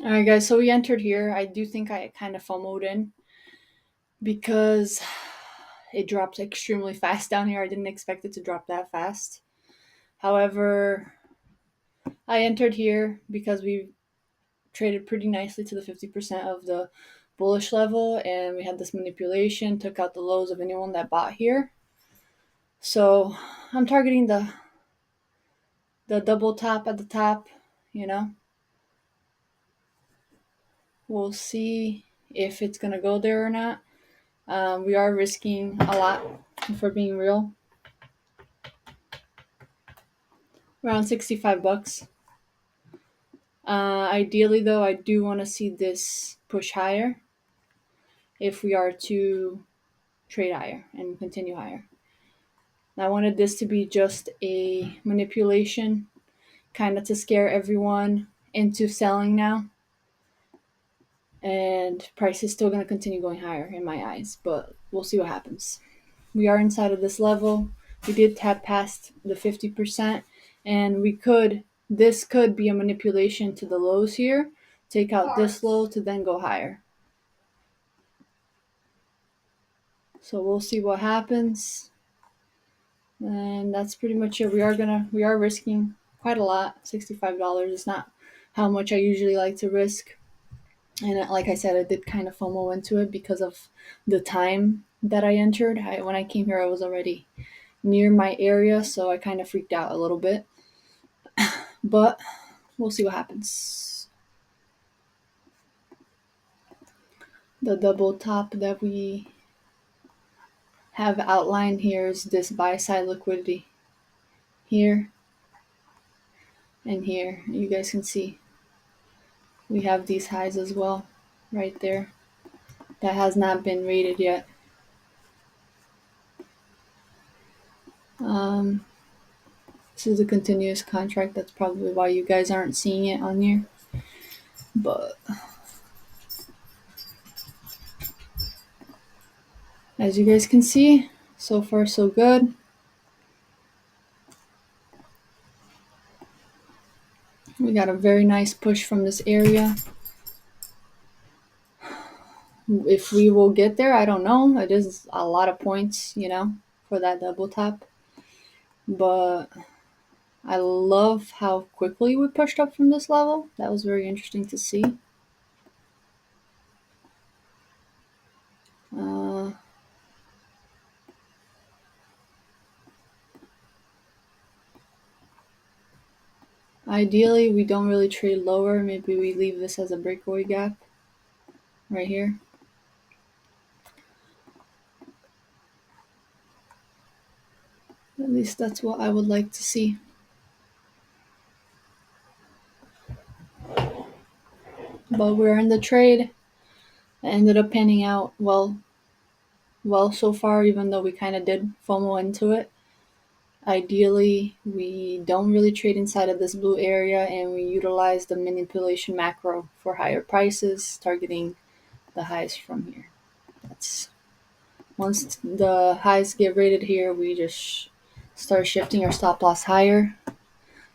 All right, guys. So we entered here. I do think I kind of FOMO'd in because it dropped extremely fast down here. I didn't expect it to drop that fast. However, I entered here because we traded pretty nicely to the 50% of the bullish level, and we had this manipulation, took out the lows of anyone that bought here. So I'm targeting the double top at the top, you know. We'll see if it's gonna go there or not. We are risking a lot, for being real. Around $65. Ideally, though, I do want to see this push higher if we are to trade higher and continue higher. I wanted this to be just a manipulation, kind of to scare everyone into selling now. And price is still going to continue going higher in my eyes, but we'll see what happens. We are inside of this level. We did tap past the 50%, and this could be a manipulation to the lows here, take out this low to then go higher. So we'll see what happens. And that's pretty much it. We are risking quite a lot. $65 is not how much I usually like to risk. And like I said, I did kind of FOMO into it because of the time that I entered. When I came here, I was already near my area, so I kind of freaked out a little bit. But we'll see what happens. The double top that we have outlined here is this buy side liquidity here and here. You guys can see we have these highs as well right there. That has not been rated yet. Um, this is a continuous contract. That's probably why you guys aren't seeing it on here. But as you guys can see, so far so good. We got a very nice push from this area. If we will get there, I don't know. It is a lot of points, for that double top. But I love how quickly we pushed up from this level. That was very interesting to see. Uh, Ideally, we don't really trade lower. Maybe we leave this as a breakaway gap right here. At least that's what I would like to see. But we're in the trade. It ended up panning out well so far, even though we kind of did FOMO into it. Ideally, we don't really trade inside of this blue area, and we utilize the manipulation macro for higher prices, targeting the highs from here. That's Once the highs get rated here, we just start shifting our stop loss higher.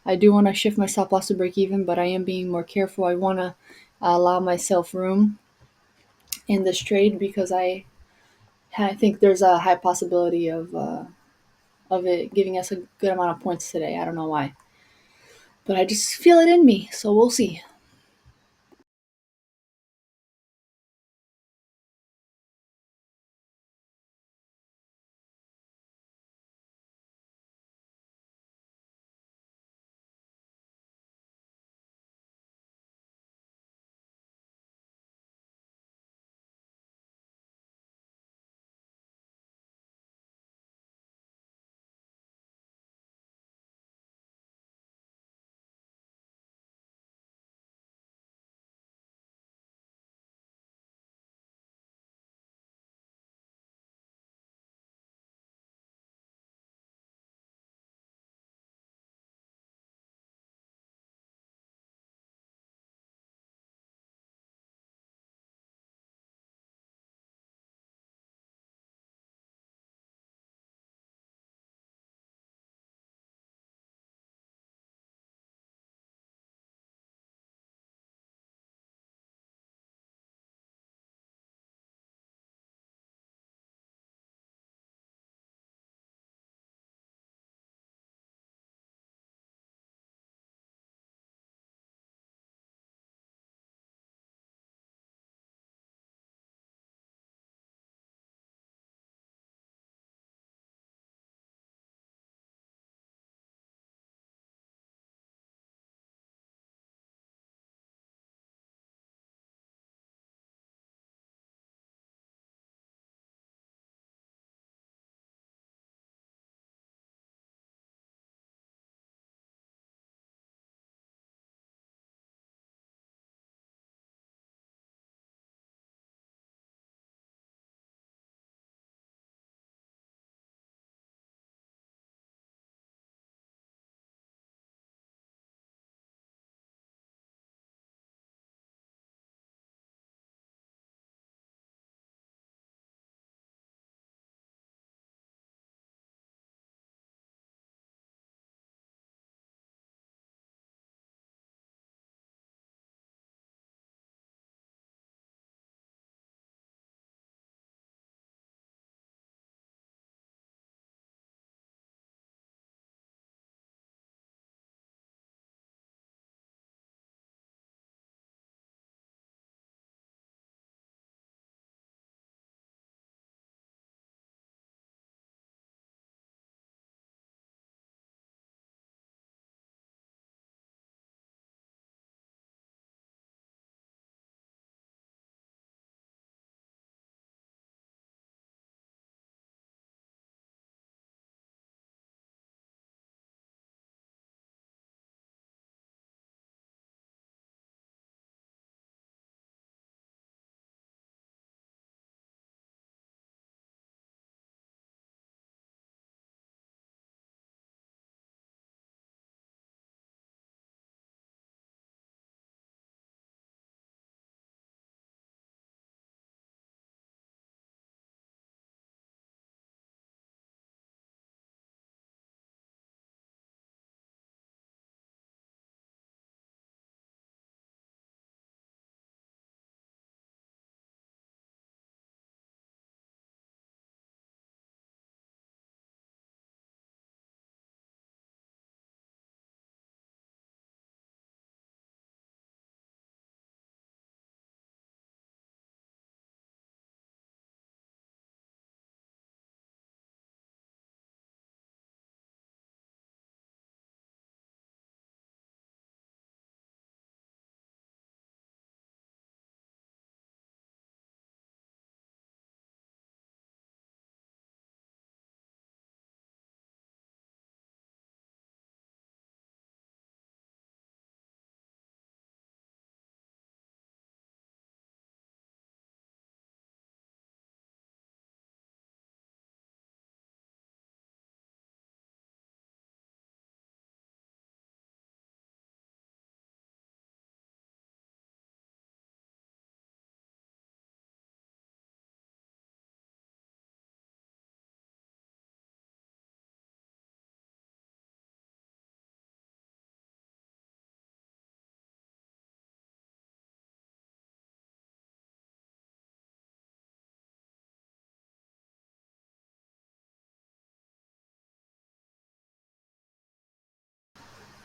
I do want to shift my stop loss to break even, but I am being more careful. I want to allow myself room in this trade because I think there's a high possibility of it giving us a good amount of points today. I don't know why, but I just feel it in me. So we'll see.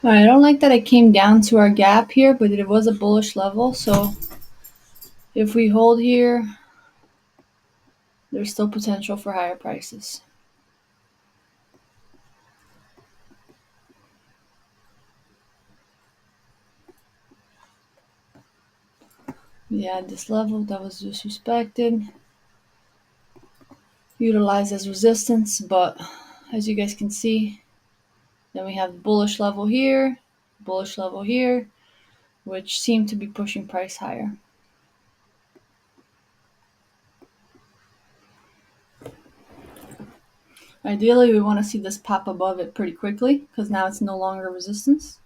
All right, I don't like that it came down to our gap here, but it was a bullish level. So if we hold here, there's still potential for higher prices. We had this level that was disrespected, utilized as resistance, but as you guys can see, then we have the bullish level here, which seem to be pushing price higher. Ideally, we want to see this pop above it pretty quickly because now it's no longer resistance.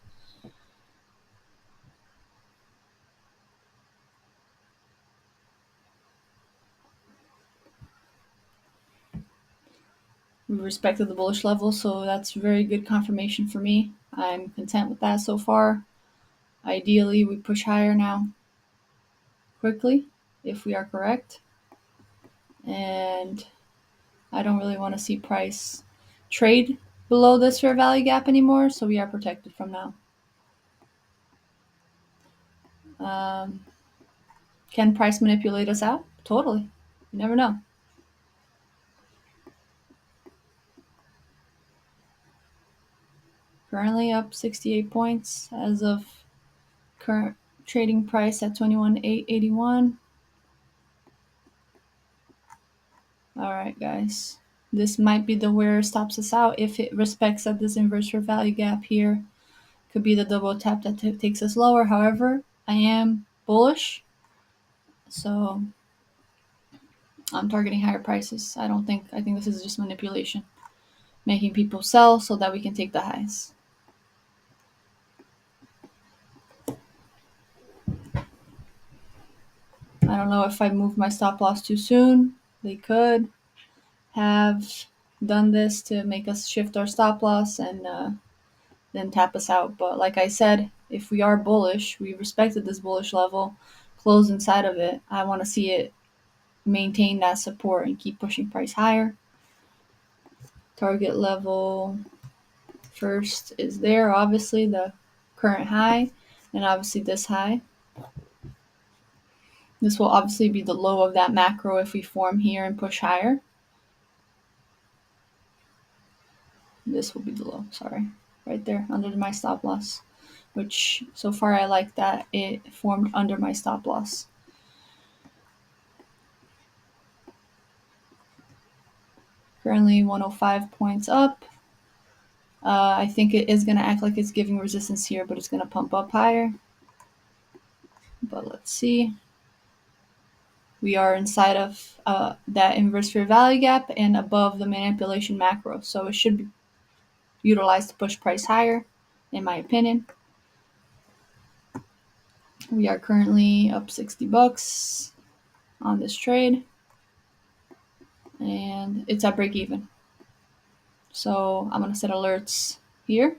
We respected the bullish level, so that's very good confirmation for me. I'm content with that so far. Ideally, we push higher now quickly if we are correct. And I don't really want to see price trade below this fair value gap anymore, so we are protected from now. Can price manipulate us out? Totally. You never know. Currently up 68 points as of current trading price at 21,881. All right, guys. This might be the where it stops us out if it respects at this inverse fair value gap here. Could be the double tap that takes us lower. However, I am bullish, so I'm targeting higher prices. I think this is just manipulation, making people sell so that we can take the highs. I don't know if I moved my stop loss too soon. They could have done this to make us shift our stop loss and then tap us out. But like I said, if we are bullish, we respected this bullish level, close inside of it. I want to see it maintain that support and keep pushing price higher. Target level first is there, obviously the current high, and obviously this high. This will obviously be the low of that macro if we form here and push higher. This will be the low, sorry, right there under my stop loss, which so far I like that it formed under my stop loss. Currently 105 points up. I think it is going to act like it's giving resistance here, but it's going to pump up higher. But let's see. We are inside of that inverse fair value gap and above the manipulation macro. So it should be utilized to push price higher, in my opinion. We are currently up $60 on this trade. And it's at break even. So I'm going to set alerts here.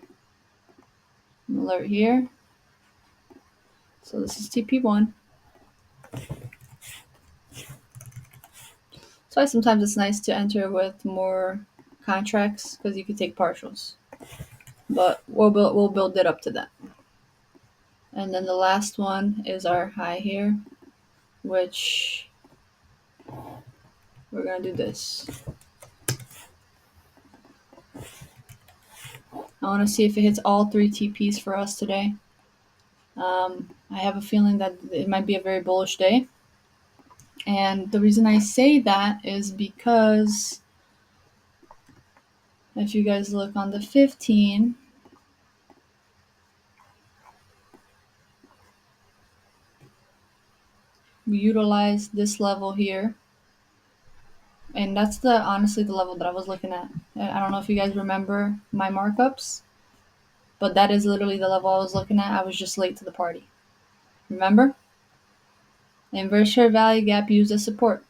Alert here. So this is TP1. So sometimes it's nice to enter with more contracts because you can take partials. But we'll build it up to that. And then the last one is our high here, which we're going to do this. I want to see if it hits all three TPs for us today. I have a feeling that it might be a very bullish day. And the reason I say that is because if you guys look on the 15, we utilize this level here. And that's honestly the level that I was looking at. I don't know if you guys remember my markups, but that is literally the level I was looking at. I was just late to the party. Remember? The inverse fair value gap used as support.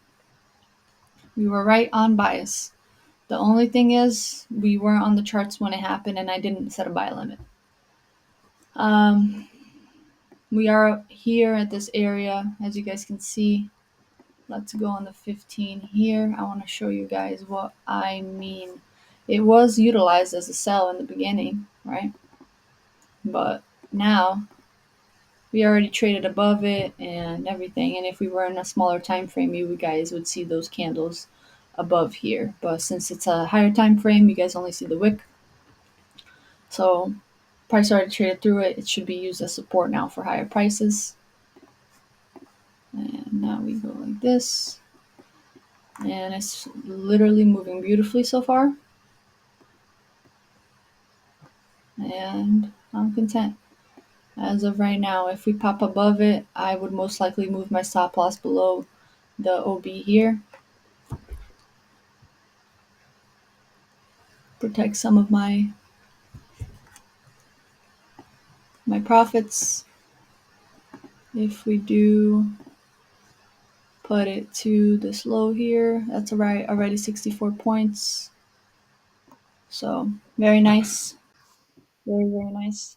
We were right on bias. The only thing is we weren't on the charts when it happened and I didn't set a buy limit. We are here at this area, as you guys can see. Let's go on the 15 here. I want to show you guys what I mean. It was utilized as a sell in the beginning, right? But now we already traded above it and everything. And if we were in a smaller time frame, you guys would see those candles above here. But since it's a higher time frame, you guys only see the wick. So price already traded through it. It should be used as support now for higher prices. And now we go like this. And it's literally moving beautifully so far. And I'm content. As of right now, if we pop above it, I would most likely move my stop loss below the OB here. Protect some of my profits. If we do put it to this low here, that's already 64 points. So very nice. Very, very nice.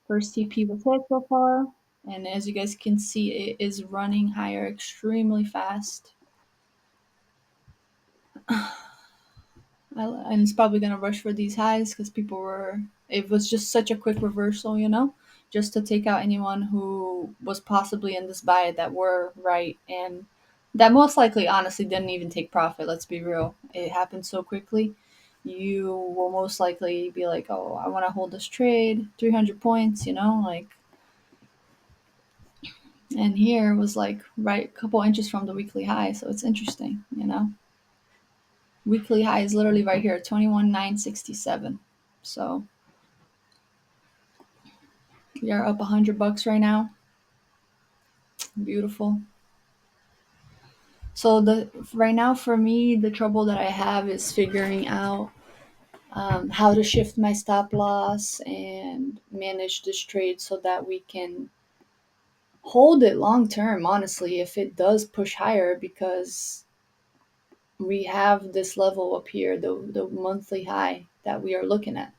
First TP was hit so far. And as you guys can see, it is running higher extremely fast. And it's probably going to rush for these highs because it was just such a quick reversal, just to take out anyone who was possibly in this buy that were right. And that most likely, honestly, didn't even take profit. Let's be real. It happened so quickly. You will most likely be like, oh, I want to hold this trade, 300 points, like, and here was like right a couple inches from the weekly high. So it's interesting. Weekly high is literally right here, 21,967. So we are up $100 right now. Beautiful. So right now for me, the trouble that I have is figuring out how to shift my stop loss and manage this trade so that we can hold it long term. Honestly, if it does push higher, because we have this level up here, the monthly high that we are looking at.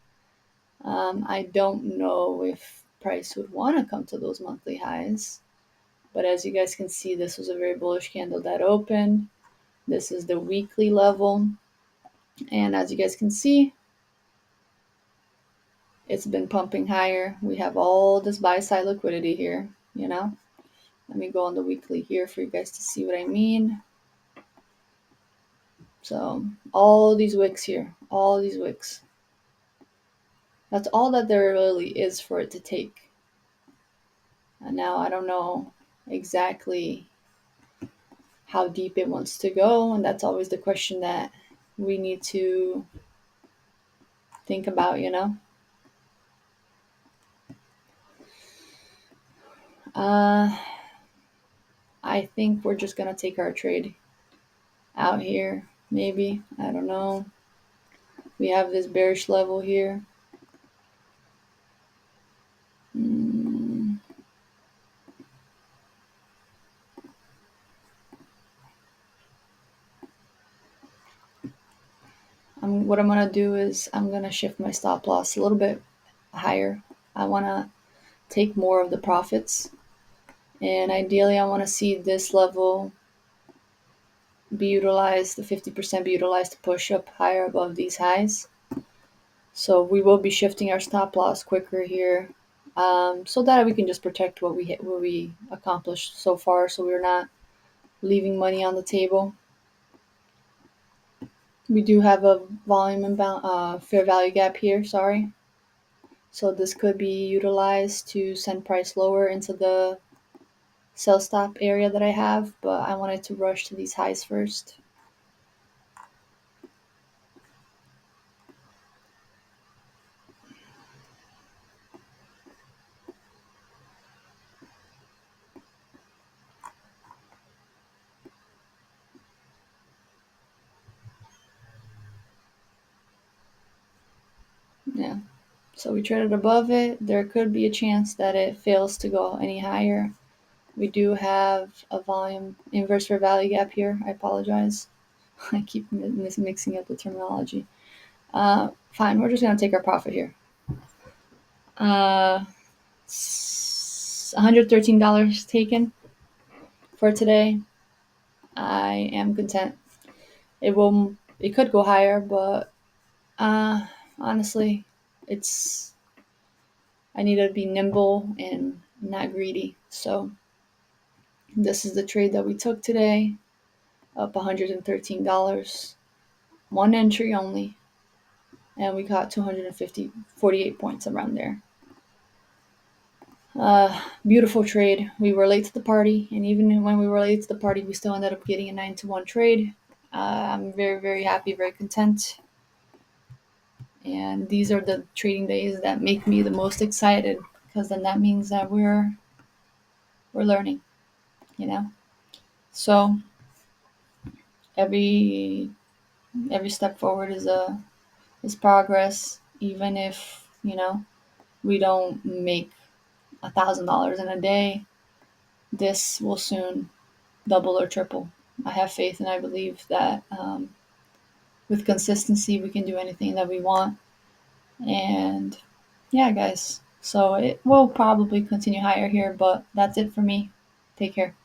I don't know if price would want to come to those monthly highs. But as you guys can see, this was a very bullish candle that opened. This is the weekly level. And as you guys can see, it's been pumping higher. We have all this buy side liquidity here. Let me go on the weekly here for you guys to see what I mean. So all these wicks here, all these wicks. That's all that there really is for it to take. And now I don't know exactly how deep it wants to go. And that's always the question that we need to think about. Uh, I think we're just gonna take our trade out here. Maybe, I don't know. We have this bearish level here. Mm, what I'm gonna do is I'm gonna shift my stop loss a little bit higher. I wanna take more of the profits, and ideally, I wanna see this level be utilized, the 50% be utilized to push up higher above these highs. So we will be shifting our stop loss quicker here, so that we can just protect what we accomplished so far, so we're not leaving money on the table. We do have a volume and fair value gap here, sorry. So this could be utilized to send price lower into the sell stop area that I have, but I wanted to rush to these highs first. Yeah. So we traded above it. There could be a chance that it fails to go any higher. We do have a volume inverse fair value gap here. I apologize. I keep mixing up the terminology. Fine, we're just going to take our profit here. $113 taken for today. I am content. It could go higher, but honestly, it's I need to be nimble and not greedy. So this is the trade that we took today, up $113, one entry only, and we got 48 points around there. Beautiful trade. We were late to the party, and even when we were late to the party, we still ended up getting a 9-to-1 trade. I'm very, very happy, very content. And these are the trading days that make me the most excited, because then that means that we're learning, you know. So every step forward is progress, even if we don't make $1,000 in a day. This will soon double or triple. I have faith and I believe that with consistency, we can do anything that we want. And yeah, guys. So it will probably continue higher here, but that's it for me. Take care.